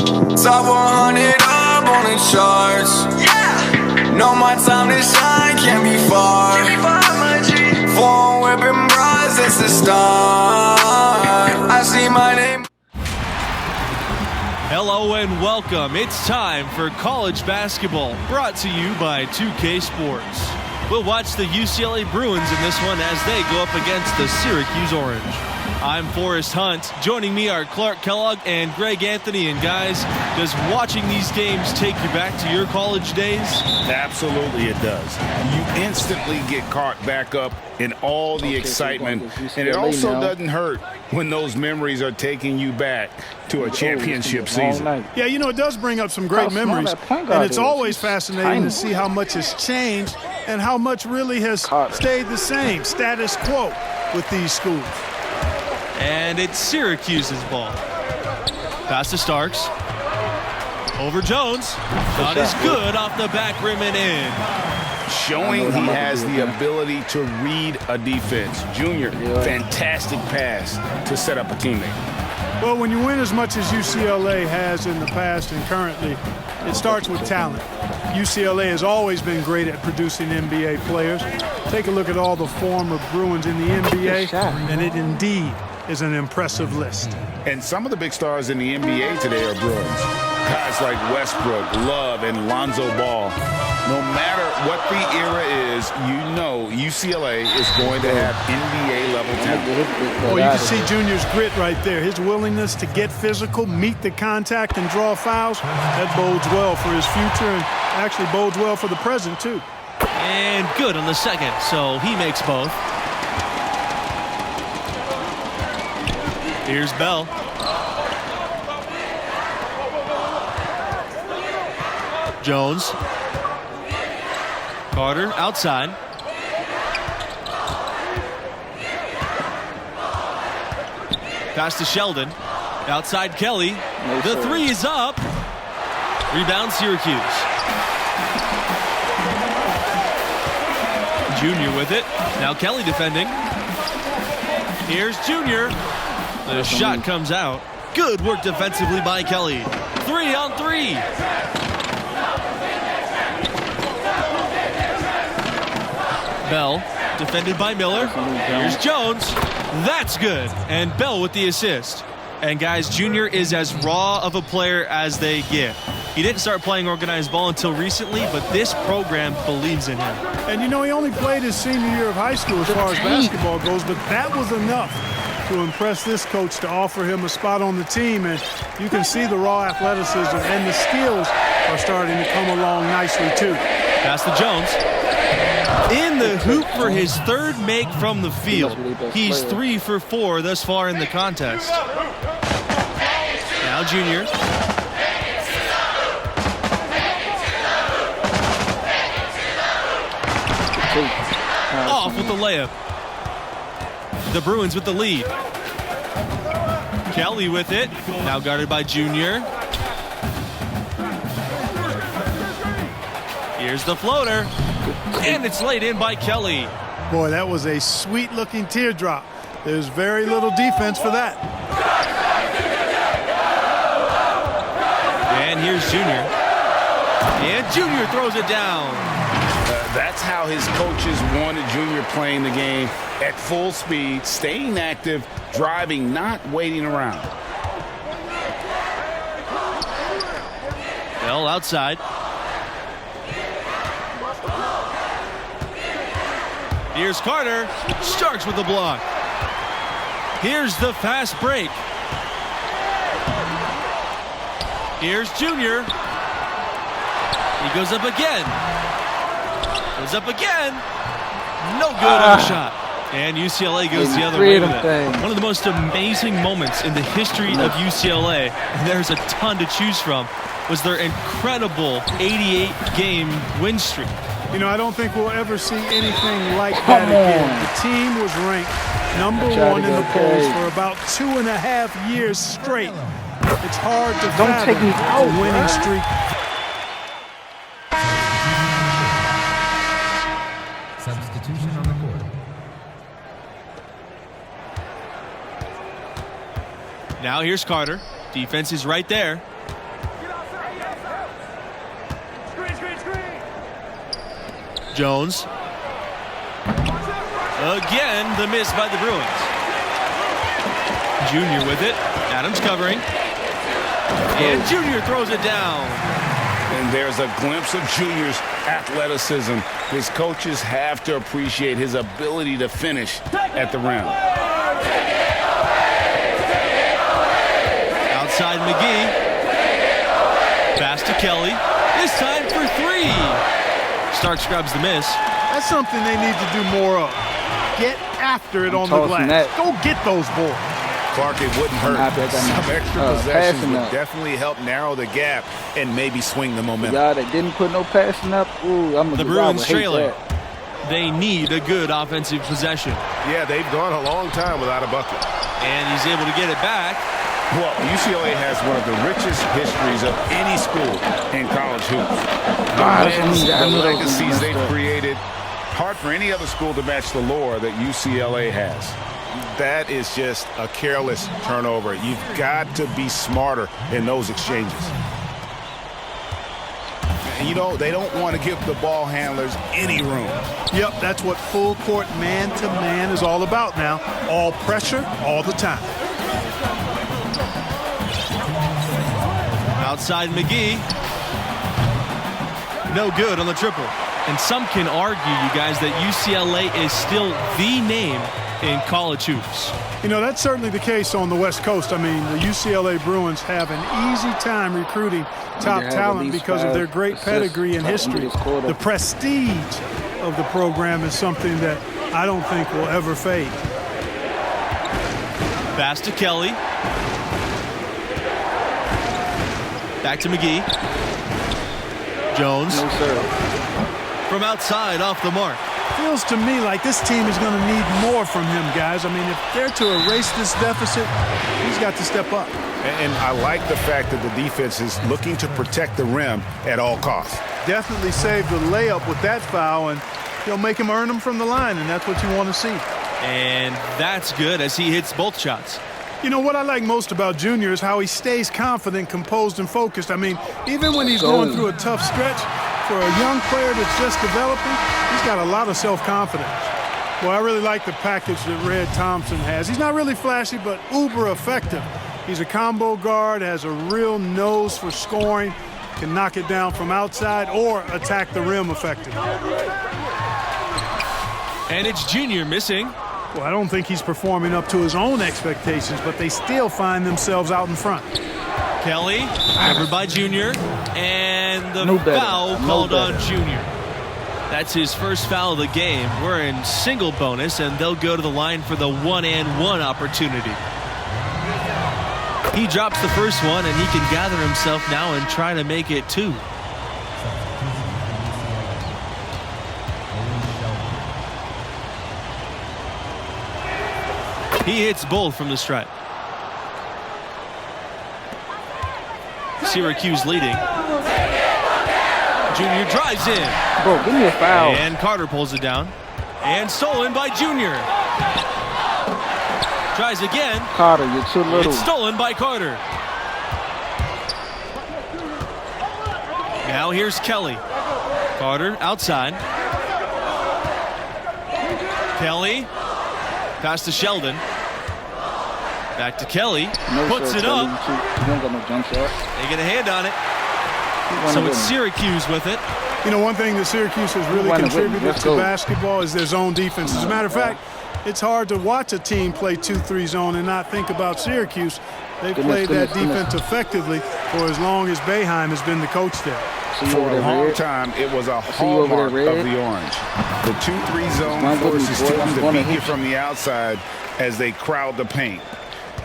Top 100 up on the charts. Yeah. Know my time to shine can't be far. Phone whipping bras, it's the start. I see my name. Hello and welcome. It's time for college basketball, brought to you by 2K Sports. We'll watch the UCLA Bruins in this one as they go up against the Syracuse Orange. I'm Forrest Hunt. Joining me are Clark Kellogg and Greg Anthony. And guys, does watching these games take you back to your college days? Absolutely it does. You instantly get caught back up in all the excitement. And it also doesn't hurt when those memories are taking you back to a championship season. Yeah, you know, it does bring up some great memories. And it's always fascinating to see how much has changed and how much really has stayed the same, status quo with these schools. And it's Syracuse's ball. Pass to Starks. Over Jones. Shot is good off the back rim and in. Showing he has the ability to read a defense. Junior, fantastic pass to set up a teammate. Well, when you win as much as UCLA has in the past and currently, it starts with talent. UCLA has always been great at producing NBA players. Take a look at all the former Bruins in the NBA, and it indeed is an impressive list. And some of the big stars in the NBA today are Bruins. Guys like Westbrook, Love, and Lonzo Ball. No matter what the era is, you know UCLA is going to have NBA-level talent. Oh, you can see Junior's grit right there. His willingness to get physical, meet the contact, and draw fouls. That bodes well for his future and actually bodes well for the present, too. And good on the second, so he makes both. Here's Bell. Jones. Carter outside. Pass to Sheldon. Outside Kelly. The three is up. Rebound Syracuse. Junior with it. Now Kelly defending. Here's Junior. The shot comes out. Good work defensively by Kelly. 3 on 3. Bell defended by Miller. Here's Jones. That's good. And Bell with the assist. And guys, Junior is as raw of a player as they get. He didn't start playing organized ball until recently, but this program believes in him. And you know, he only played his senior year of high school as far as basketball goes, but that was enough to impress this coach to offer him a spot on the team. And you can see the raw athleticism and the skills are starting to come along nicely too. Pass to Jones. In the hoop for his third make from the field. He's 3 for 4 thus far in the contest. Now Junior. Off with the layup. The Bruins with the lead. Kelly with it. Now guarded by Junior. Here's the floater. And it's laid in by Kelly. Boy, that was a sweet-looking teardrop. There's very little defense for that. And here's Junior. And Junior throws it down. That's how his coaches wanted Junior playing the game at full speed, staying active, driving, not waiting around. Bell outside. Here's Carter. Starks with the block. Here's the fast break. Here's Junior. He goes up again. Goes up again. No good on the shot. And UCLA goes the other way with it. One of the most amazing moments in the history of UCLA, and there's a ton to choose from, was their incredible 88-game win streak. You know, I don't think we'll ever see anything like that again. The team was ranked #1 in the polls for about 2.5 years straight. It's hard to fathom a winning streak. Substitution on the court. Now here's Carter. Defense is right there. Jones. Again, the miss by the Bruins. Junior with it. Adams covering. And Junior throws it down. And there's a glimpse of Junior's athleticism. His coaches have to appreciate his ability to finish at the rim. Outside McGee. Pass to Kelly. This time for three. Starks grabs the miss. That's something they need to do more of. Get after it on the glass. Go get those balls. Clark, it wouldn't hurt. Some extra possessions would definitely help narrow the gap and maybe swing the momentum. Yeah, they didn't put no passing up. Ooh, the Bruins trailing. They need a good offensive possession. Yeah, they've gone a long time without a bucket. And he's able to get it back. Well, UCLA has one of the richest histories of any school in college hoops. The legacies they've created, hard for any other school to match the lore that UCLA has. That is just a careless turnover. You've got to be smarter in those exchanges. You know, they don't want to give the ball handlers any room. Yep, that's what full court man-to-man is all about now. All pressure, all the time. Outside McGee. No good on the triple. And some can argue, you guys, that UCLA is still the name in college hoops. You know, that's certainly the case on the West Coast. I mean, the UCLA Bruins have an easy time recruiting top talent because of their great pedigree and history. The prestige of the program is something that I don't think will ever fade. Pass to Kelly. Back to McGee. Jones. No, sir. From outside, off the mark. Feels to me like this team is going to need more from him, guys. I mean, if they're to erase this deficit, he's got to step up. And I like the fact that the defense is looking to protect the rim at all costs. Definitely saved the layup with that foul, and he'll make him earn them from the line, and that's what you want to see. And that's good as he hits both shots. You know, what I like most about Junior is how he stays confident, composed, and focused. I mean, even when he's going through a tough stretch, for a young player that's just developing, he's got a lot of self-confidence. Well, I really like the package that Red Thompson has. He's not really flashy, but uber effective. He's a combo guard, has a real nose for scoring, can knock it down from outside or attack the rim effectively. And it's Junior missing. Well, I don't think he's performing up to his own expectations, but they still find themselves out in front. Kelly, covered by Junior, and the foul called on Junior. That's his first foul of the game. We're in single bonus, and they'll go to the line for the 1-and-1 opportunity. He drops the first one, and he can gather himself now and try to make it two. He hits both from the stripe. Syracuse leading. Junior drives in. Bro, give me a foul. And Carter pulls it down. And stolen by Junior. Tries again. Carter, you're too little. It's stolen by Carter. Now here's Kelly. Carter outside. Kelly. Pass to Sheldon. Back to Kelly. Puts it up. You don't got no jump shot. They get a hand on it. So it's Syracuse with it. You know, one thing that Syracuse has really contributed to basketball is their zone defense. As a matter of fact, it's hard to watch a team play 2-3 zone and not think about Syracuse. They've played that defense effectively for as long as Boeheim has been the coach there. For a long time, it was a hallmark of the Orange. The 2-3 zone forces teams to beat you from the outside as they crowd the paint.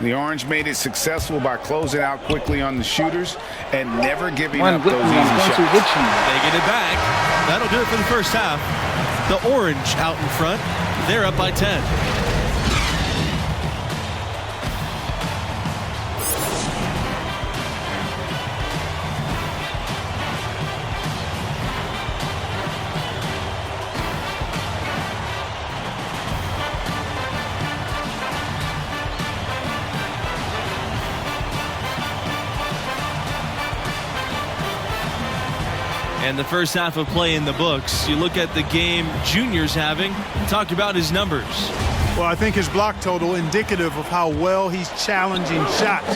The Orange made it successful by closing out quickly on the shooters and never giving up those easy shots. They get it back. That'll do it for the first half. The Orange out in front. They're up by 10. And the first half of play in the books. You look at the game Junior's having, talk about his numbers. Well, I think his block total indicative of how well he's challenging shots.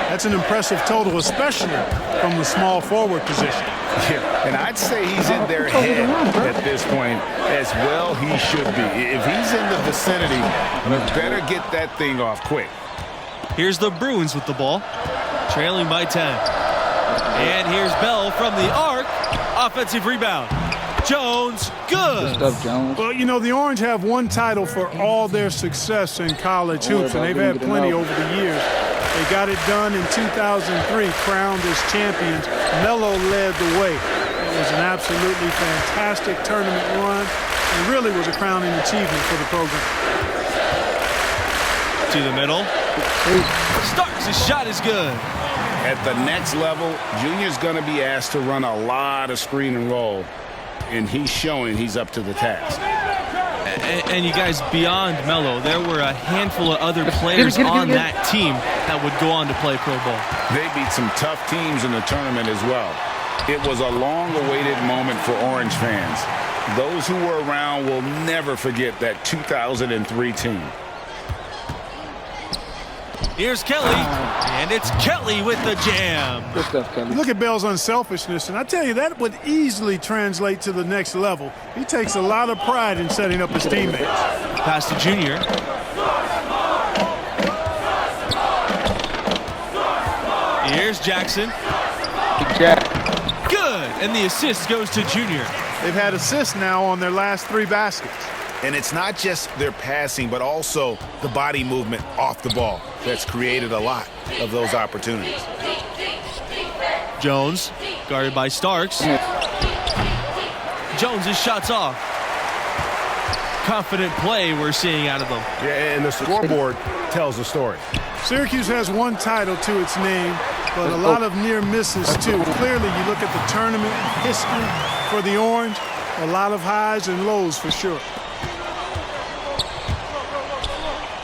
That's an impressive total, especially from the small forward position. Yeah, and I'd say he's in their head at this point as well he should be. If he's in the vicinity, you better get that thing off quick. Here's the Bruins with the ball, trailing by 10. And here's Bell from the arc. Offensive rebound. Jones, good. Good stuff, Jones. Well, you know, the Orange have one title for all their success in college hoops, and they've had plenty over the years. They got it done in 2003, crowned as champions. Melo led the way. It was an absolutely fantastic tournament run, and really was a crowning achievement for the program. To the middle. Starks, his shot is good. At the next level, Junior's going to be asked to run a lot of screen and roll, and he's showing he's up to the task. And you guys, beyond Melo, there were a handful of other players on that team that would go on to play pro ball. They beat some tough teams in the tournament as well. It was a long-awaited moment for Orange fans. Those who were around will never forget that 2003 team. Here's Kelly, and it's Kelly with the jam. Good stuff, Kelly. Look at Bell's unselfishness, and I tell you, that would easily translate to the next level. He takes a lot of pride in setting up his teammates. Pass to Junior. Here's Jackson. Good, and the assist goes to Junior. They've had assists now on their last 3 baskets. And it's not just their passing, but also the body movement off the ball that's created a lot of those opportunities. Jones, guarded by Starks. Jones' shot's off. Confident play we're seeing out of them. Yeah, and the scoreboard tells the story. Syracuse has one title to its name, but a lot of near misses too. Clearly, you look at the tournament history for the Orange, a lot of highs and lows for sure.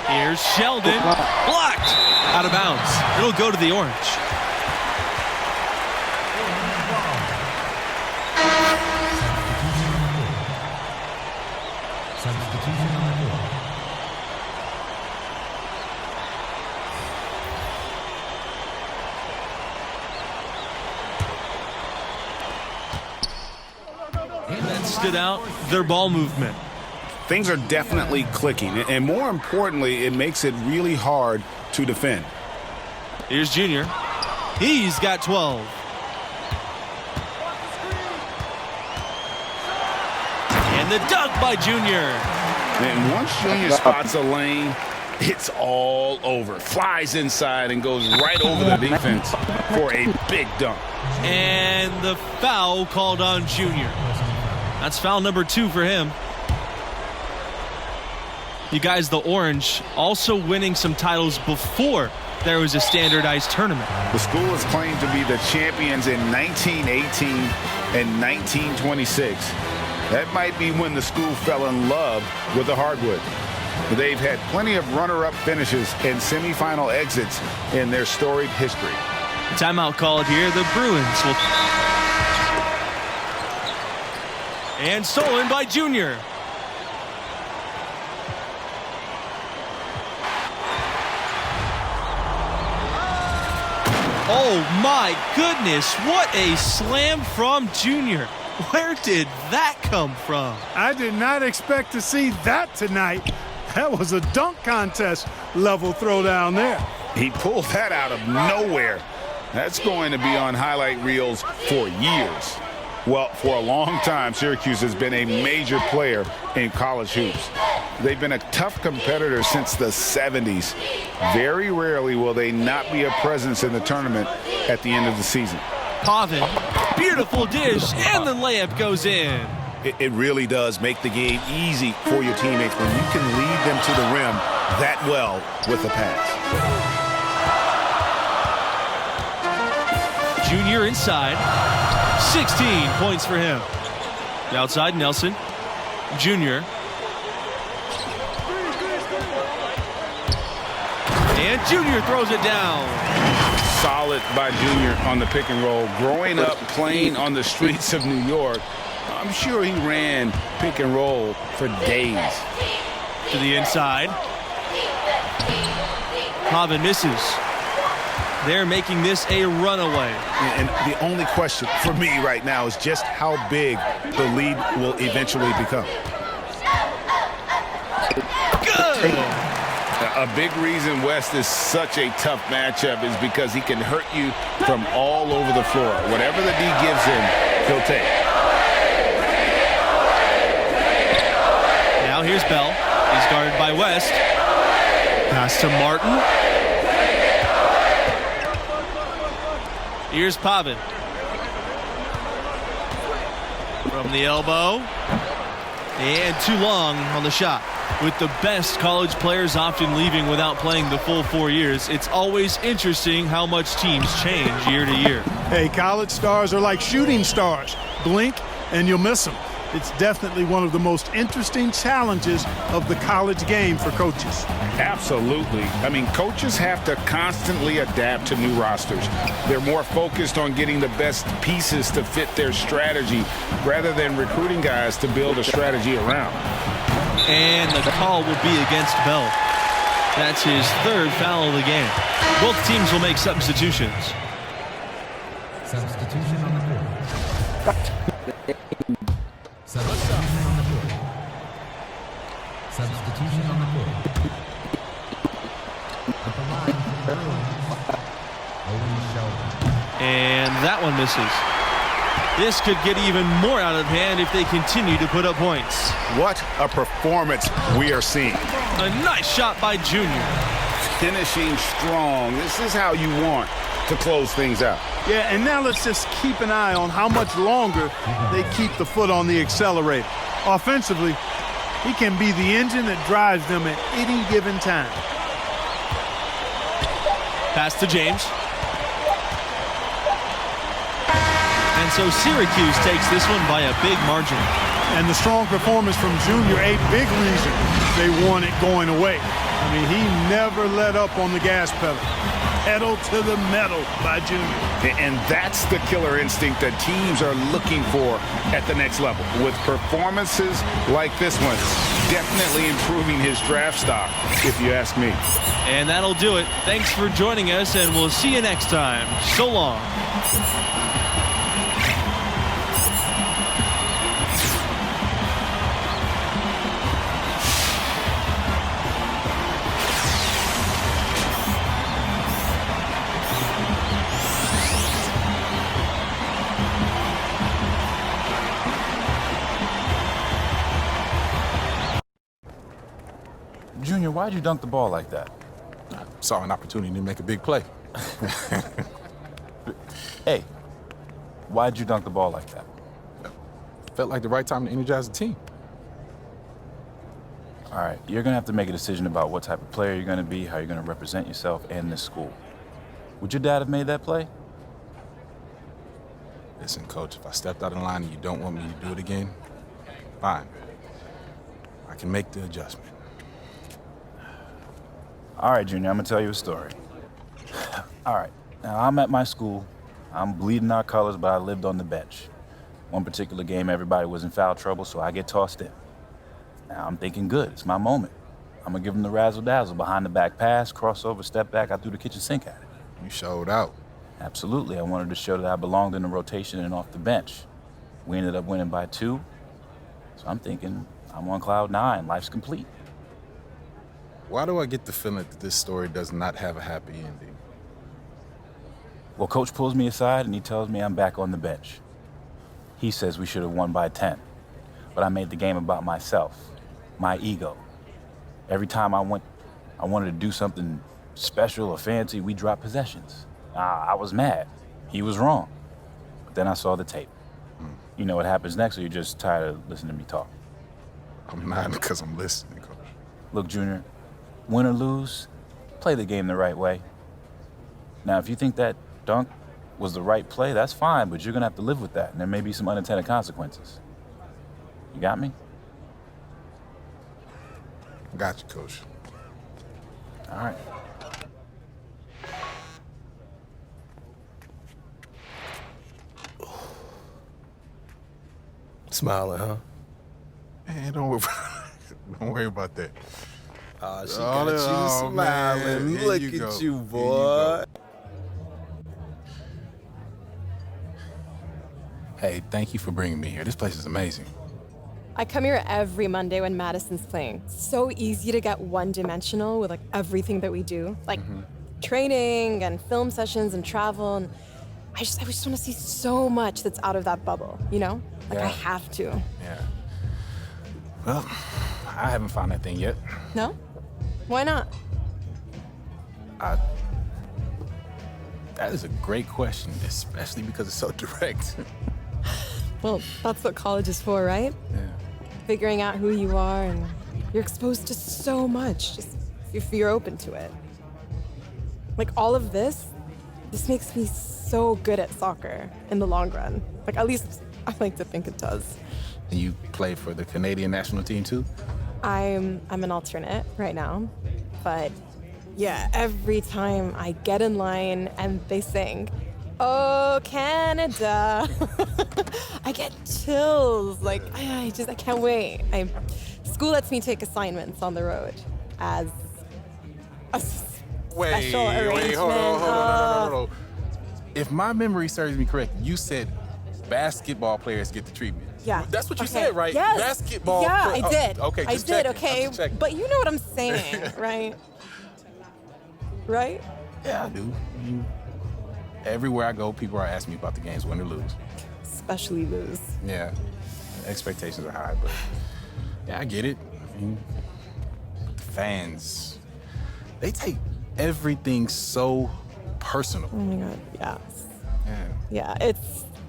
Here's Sheldon, blocked, out of bounds. It'll go to the Orange. Substitution on the court. And that stood out, their ball movement. Things are definitely clicking, and more importantly, it makes it really hard to defend. Here's Junior. He's got 12. And the dunk by Junior. And once Junior spots a lane, it's all over. Flies inside and goes right over the defense for a big dunk. And the foul called on Junior. That's foul number 2 for him. You guys, the Orange also winning some titles before there was a standardized tournament. The school is claimed to be the champions in 1918 and 1926. That might be when the school fell in love with the hardwood. They've had plenty of runner-up finishes and semifinal exits in their storied history. Timeout called here. The Bruins will... And stolen by Junior. Oh my goodness, what a slam from Junior. Where did that come from? I did not expect to see that tonight. That was a dunk contest level throwdown there. He pulled that out of nowhere. That's going to be on highlight reels for years. Well, for a long time, Syracuse has been a major player in college hoops. They've been a tough competitor since the 70s. Very rarely will they not be a presence in the tournament at the end of the season. Pavin, beautiful dish, and the layup goes in. It really does make the game easy for your teammates when you can lead them to the rim that well with a pass. Junior inside. 16 points for him. The outside, Nelson. Junior. And Junior throws it down. solid by Junior on the pick and roll. Growing up playing on the streets of New York, I'm sure he ran pick and roll for days. To the inside. Pavin misses. They're making this a runaway. And the only question for me right now is just how big the lead will eventually become. Good. A big reason West is such a tough matchup is because he can hurt you from all over the floor. Whatever the D gives him, he'll take. Now here's Bell. He's guarded by West. Pass to Martin. Here's Pavin. From the elbow. And too long on the shot. With the best college players often leaving without playing the full 4 years, it's always interesting how much teams change year to year. Hey, college stars are like shooting stars. Blink and you'll miss them. It's definitely one of the most interesting challenges of the college game for coaches. Absolutely. I mean, coaches have to constantly adapt to new rosters. They're more focused on getting the best pieces to fit their strategy rather than recruiting guys to build a strategy around. And the call will be against Bell. That's his third foul of the game. Both teams will make substitutions. Substitution on the court. Substitution on the court. Substitution on the court. At the line for the Bruins, Owen Sheldon. And that one misses. This could get even more out of hand if they continue to put up points. What a performance we are seeing. A nice shot by Junior. Finishing strong. This is how you want to close things out. Yeah, and now let's just keep an eye on how much longer they keep the foot on the accelerator. Offensively, he can be the engine that drives them at any given time. Pass to James. And so Syracuse takes this one by a big margin. And the strong performance from Junior, a big reason they won it going away. I mean, he never let up on the gas pedal. Pedal to the metal by Junior. And that's the killer instinct that teams are looking for at the next level. With performances like this one, definitely improving his draft stock, if you ask me. And that'll do it. Thanks for joining us, and we'll see you next time. So long. Junior, why'd you dunk the ball like that? Saw an opportunity to make a big play. Hey, why'd you dunk the ball like that? Felt like the right time to energize the team. All right, you're gonna have to make a decision about what type of player you're gonna be, how you're gonna represent yourself and this school. Would your dad have made that play? Listen, Coach, if I stepped out of line and you don't want me to do it again, fine. I can make the adjustment. All right, Junior, I'm gonna tell you a story. All right, now I'm at my school. I'm bleeding our colors, but I lived on the bench. One particular game, everybody was in foul trouble, so I get tossed in. Now I'm thinking, good, it's my moment. I'm gonna give them the razzle-dazzle, behind the back pass, crossover, step back, I threw the kitchen sink at it. You showed out. Absolutely, I wanted to show that I belonged in the rotation and off the bench. We ended up winning by 2, so I'm thinking, I'm on cloud 9, life's complete. Why do I get the feeling that this story does not have a happy ending? Well, Coach pulls me aside and he tells me I'm back on the bench. He says we should have won by 10, but I made the game about myself, my ego. Every time I wanted to do something special or fancy, we dropped possessions. I was mad. He was wrong. But then I saw the tape. You know what happens next, or you're just tired of listening to me talk? I'm not because I'm listening, Coach. Look, Junior, win or lose, play the game the right way. Now, if you think that dunk was the right play, that's fine, but you're gonna have to live with that, and there may be some unintended consequences. You got me? Got you, Coach. All right. Smiling, huh? Man, don't worry about that. Oh, she got you smiling. Man. Look at you, boy. Hey, thank you for bringing me here. This place is amazing. I come here every Monday when Madison's playing. So easy to get one-dimensional with like everything that we do, like training and film sessions and travel. And I just want to see so much that's out of that bubble, you know? Like I have to. Yeah. Well, I haven't found that thing yet. No? Why not? That is a great question, especially because it's so direct. Well, that's what college is for, right? Yeah. Figuring out who you are, and you're exposed to so much, just if you're open to it. Like all of this makes me so good at soccer in the long run. Like at least I like to think it does. And you play for the Canadian national team too? I'm an alternate right now, but yeah, every time I get in line and they sing, "Oh, Canada," I get chills. Like I can't wait. School lets me take assignments on the road as a special arrangement. Hold on. No. If my memory serves me correct, you said basketball players get the treatment. Yeah. That's what you said, right? Yes. Basketball. Yeah, I did. Okay, I just did. checking. Okay, I'm just checking. but you know what I'm saying, right? Right? Yeah, I do. Everywhere I go, people are asking me about the games, win or lose. Especially lose. Yeah, expectations are high, but yeah, I get it. I mean, fans, they take everything so personal. Oh my God, yes. Yeah. Yeah,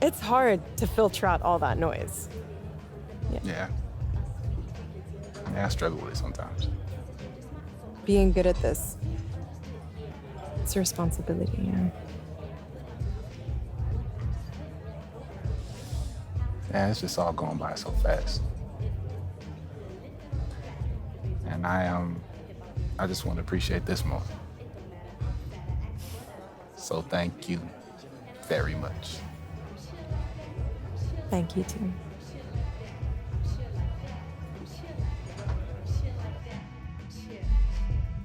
it's hard to filter out all that noise. Yeah, I struggle with it sometimes. Being good at this, it's a responsibility, yeah. Yeah, it's just all going by so fast. And I just want to appreciate this moment. So thank you very much. Thank you, too.